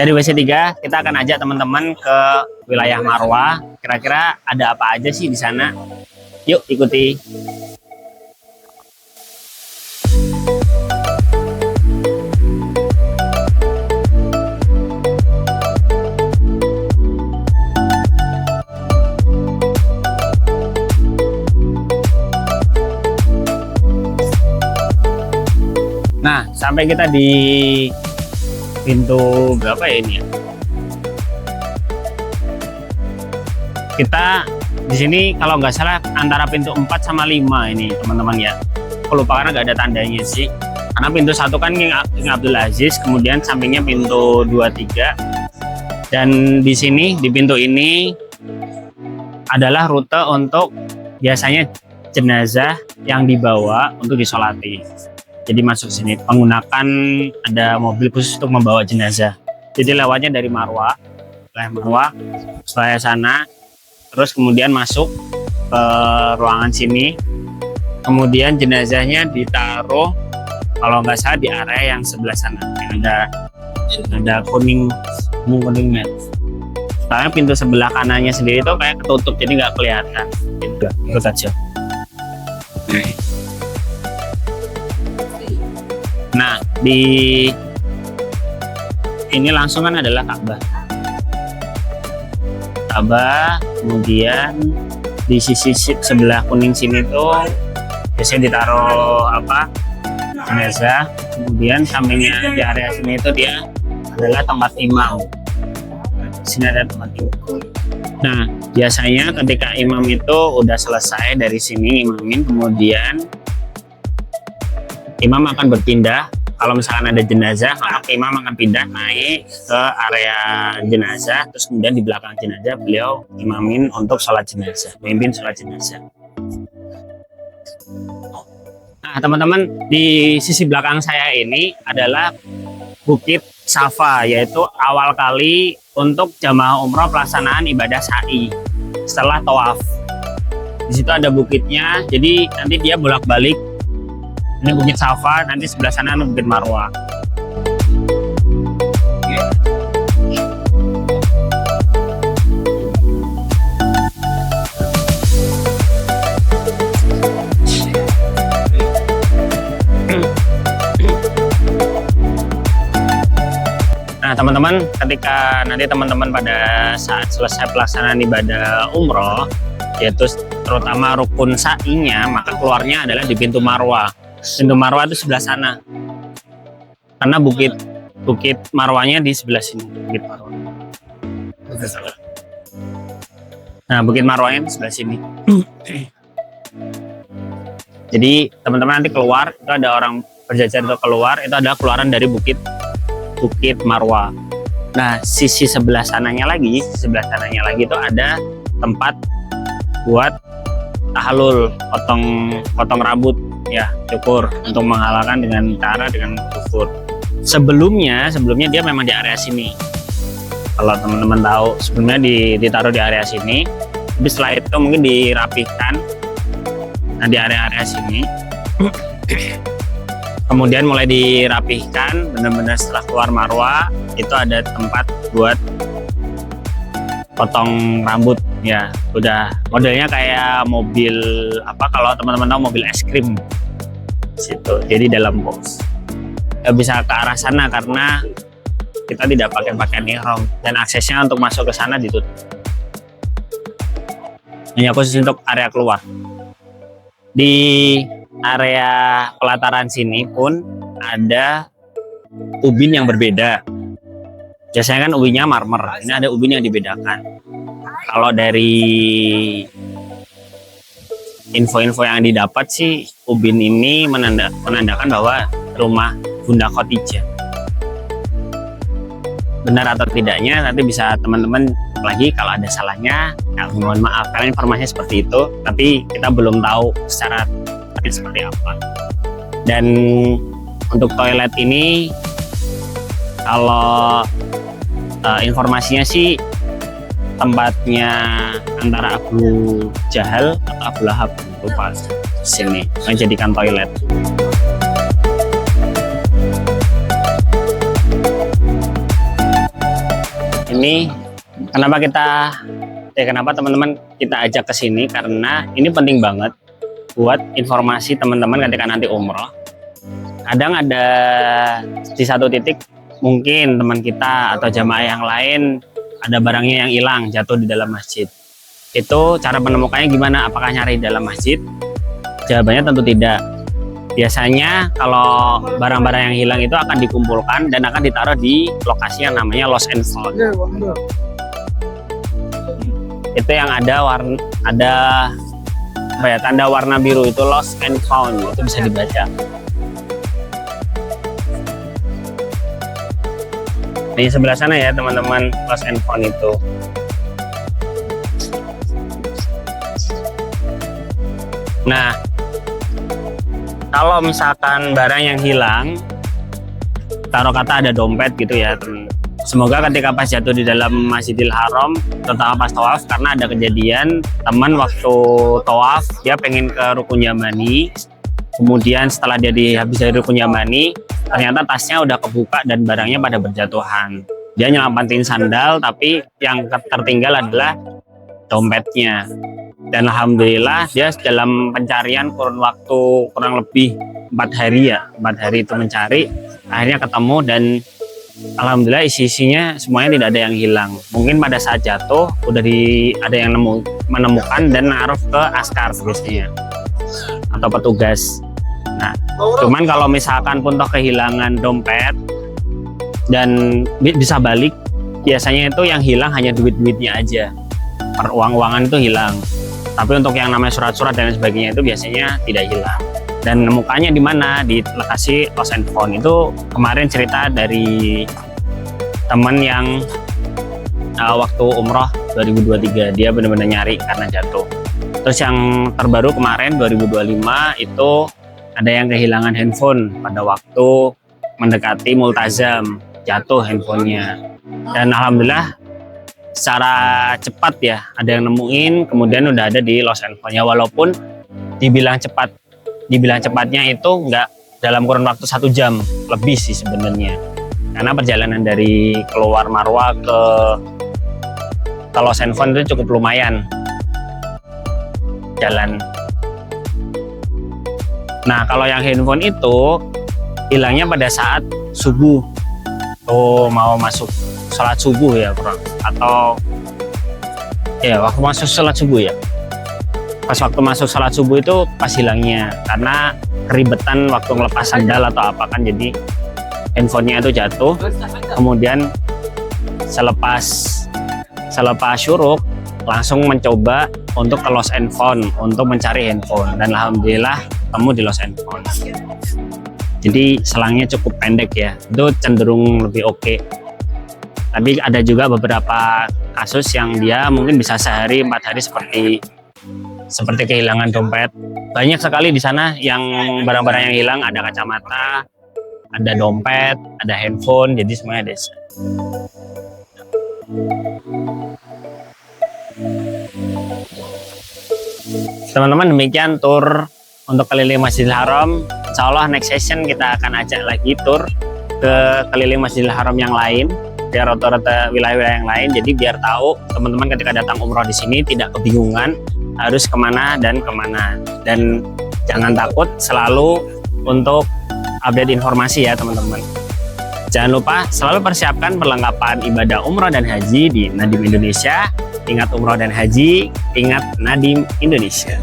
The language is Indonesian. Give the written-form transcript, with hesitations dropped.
Dari WC3 kita akan ajak teman-teman ke wilayah Marwah. Kira-kira ada apa aja sih di sana? Yuk ikuti. Nah, sampai kita di pintu berapa ya ini ya? Kita di sini kalau nggak salah antara pintu 4 sama 5 ini teman-teman ya. Aku lupa karena nggak ada tandanya sih. Karena pintu 1 kan King Abdul Aziz, kemudian sampingnya pintu 23. Dan di sini di pintu ini adalah rute untuk biasanya jenazah yang dibawa untuk disolati. Jadi masuk sini menggunakan ada mobil khusus untuk membawa jenazah. Jadi lewatnya dari Marwah, setelah sana, terus kemudian masuk ke ruangan sini. Kemudian jenazahnya ditaruh kalau nggak salah di area yang sebelah sana, yang ada kuningnya. Soalnya pintu sebelah kanannya sendiri itu kayak ketutup, jadi nggak kelihatan. Itu saja. Nah, di ini langsung kan adalah Ka'bah. Kemudian di sisi sebelah kuning sini tuh biasanya ditaruh jenazah. Kemudian sampingnya di area sini itu dia adalah tempat imam. Di sini ada tempat imam. Nah, biasanya ketika imam itu udah selesai dari sini imamin, kemudian imam akan berpindah. Kalau misalkan ada jenazah, maka imam akan pindah naik ke area jenazah, terus kemudian di belakang jenazah beliau imamin untuk sholat jenazah, memimpin sholat jenazah. Nah teman-teman, di sisi belakang saya ini adalah Bukit Safa, yaitu awal kali untuk jamaah umroh pelaksanaan ibadah sa'i setelah tawaf. Di situ ada bukitnya, jadi nanti dia bolak-balik. Ini Bukit Safa, nanti sebelah sana ada Bukit Marwah. Nah teman-teman, ketika nanti teman-teman pada saat selesai pelaksanaan ibadah umroh, yaitu terutama rukun sa'inya, maka keluarnya adalah di pintu Marwah. Pintu Marwah itu sebelah sana, karena bukit Marwahnya di sebelah sini. Bukit Marwah. Nah, Bukit Marwahnya di sebelah sini. Jadi teman-teman nanti keluar, itu ada orang berjajar untuk keluar, itu adalah keluaran dari Bukit Marwah. Nah, sisi sebelah sananya lagi itu ada tempat buat tahalul, potong rambut. Ya, cukur untuk menghalalkan dengan cukur. Sebelumnya dia memang di area sini. Kalau teman-teman tahu, sebelumnya ditaruh di area sini. Tapi setelah itu mungkin dirapihkan. Nah, di area sini. Kemudian mulai dirapihkan, benar-benar setelah keluar Marwah itu ada tempat buat potong rambut. Ya, udah modelnya kayak mobil kalau teman-teman tahu mobil es krim situ. Jadi dalam box. Nggak bisa ke arah sana karena kita tidak pakai pakaian ihram dan aksesnya untuk masuk ke sana ditutup. Hanya khusus untuk area keluar. Di area pelataran sini pun ada ubin yang berbeda. Biasanya kan ubinnya marmer. Ini ada ubin yang dibedakan. Kalau dari info-info yang didapat sih, ubin ini menandakan bahwa rumah Bunda Khadijah. Benar atau tidaknya nanti bisa teman-teman lagi kalau ada salahnya, ya mohon maaf karena informasinya seperti itu, tapi kita belum tahu secara seperti apa. Dan untuk toilet ini kalau informasinya sih tempatnya antara Abu Jahal atau Abu Lahab, lupa sini menjadikan toilet. ini kenapa teman-teman kita ajak ke sini, karena ini penting banget buat informasi teman-teman ketika nanti umroh. Kadang ada di satu titik mungkin teman kita atau jamaah yang lain ada barangnya yang hilang jatuh di dalam masjid. Itu cara menemukannya gimana? Apakah nyari di dalam masjid? Jawabannya tentu tidak. Biasanya kalau barang-barang yang hilang itu akan dikumpulkan dan akan ditaruh di lokasi yang namanya lost and found. Itu yang ada tanda warna biru, itu lost and found, itu bisa dibaca. Di sebelah sana ya teman-teman, lost and found itu. Nah, kalau misalkan barang yang hilang, taruh kata ada dompet gitu ya, semoga ketika pas jatuh di dalam Masjidil Haram, terutama pas tawaf, karena ada kejadian teman waktu tawaf dia pengen ke Rukun Yamani, kemudian setelah dia habis dari Rukun Yamani, ternyata tasnya udah kebuka dan barangnya pada berjatuhan. Dia nyelamatin sandal, tapi yang tertinggal adalah dompetnya. Dan alhamdulillah dia dalam pencarian kurun waktu kurang lebih 4 hari itu mencari, akhirnya ketemu dan alhamdulillah isi-isinya semuanya tidak ada yang hilang. Mungkin pada saat jatuh udah ada yang menemukan dan naruh ke askar biasanya atau petugas. Nah, cuman kalau misalkan pun toh kehilangan dompet dan bisa balik, biasanya itu yang hilang hanya duit-duitnya aja. Uang-uangan itu hilang. Tapi untuk yang namanya surat-surat dan sebagainya itu biasanya tidak hilang. Dan nemukannya di mana? Di lokasi lost and found. Itu kemarin cerita dari teman yang waktu umroh 2023, dia benar-benar nyari karena jatuh. Terus yang terbaru kemarin 2025 itu ada yang kehilangan handphone pada waktu mendekati multazam, jatuh handphonenya. Dan alhamdulillah secara cepat ya ada yang nemuin, kemudian udah ada di lost and found-nya, walaupun dibilang cepatnya itu nggak dalam kurun waktu 1 jam lebih sih sebenarnya, karena perjalanan dari keluar Marwah ke lost and found itu cukup lumayan jalan. Nah, kalau yang handphone itu hilangnya pada saat subuh, mau masuk sholat subuh ya, atau ya waktu masuk sholat subuh ya, pas waktu masuk sholat subuh itu pas hilangnya, karena keribetan waktu ngelepas sandal atau apa kan, jadi handphonenya itu jatuh. Kemudian selepas syuruk langsung mencoba untuk ke lost and found untuk mencari handphone, dan alhamdulillah ketemu di lost and found. Jadi selangnya cukup pendek ya, itu cenderung lebih oke. Tapi ada juga beberapa kasus yang dia mungkin bisa sehari 4 hari seperti kehilangan dompet. Banyak sekali di sana yang barang-barang yang hilang, ada kacamata, ada dompet, ada handphone, jadi semuanya ada. Teman-teman, demikian tour untuk keliling Masjidil Haram. Insya Allah next session kita akan ajak lagi tour ke keliling Masjidil Haram yang lain, di rute-rute wilayah-wilayah yang lain. Jadi biar tahu teman-teman ketika datang umroh di sini tidak kebingungan harus kemana dan kemana. Dan jangan takut selalu untuk update informasi ya teman-teman. Jangan lupa selalu persiapkan perlengkapan ibadah umroh dan haji di Nadiem Indonesia. Ingat umroh dan haji, ingat Nadiem Indonesia.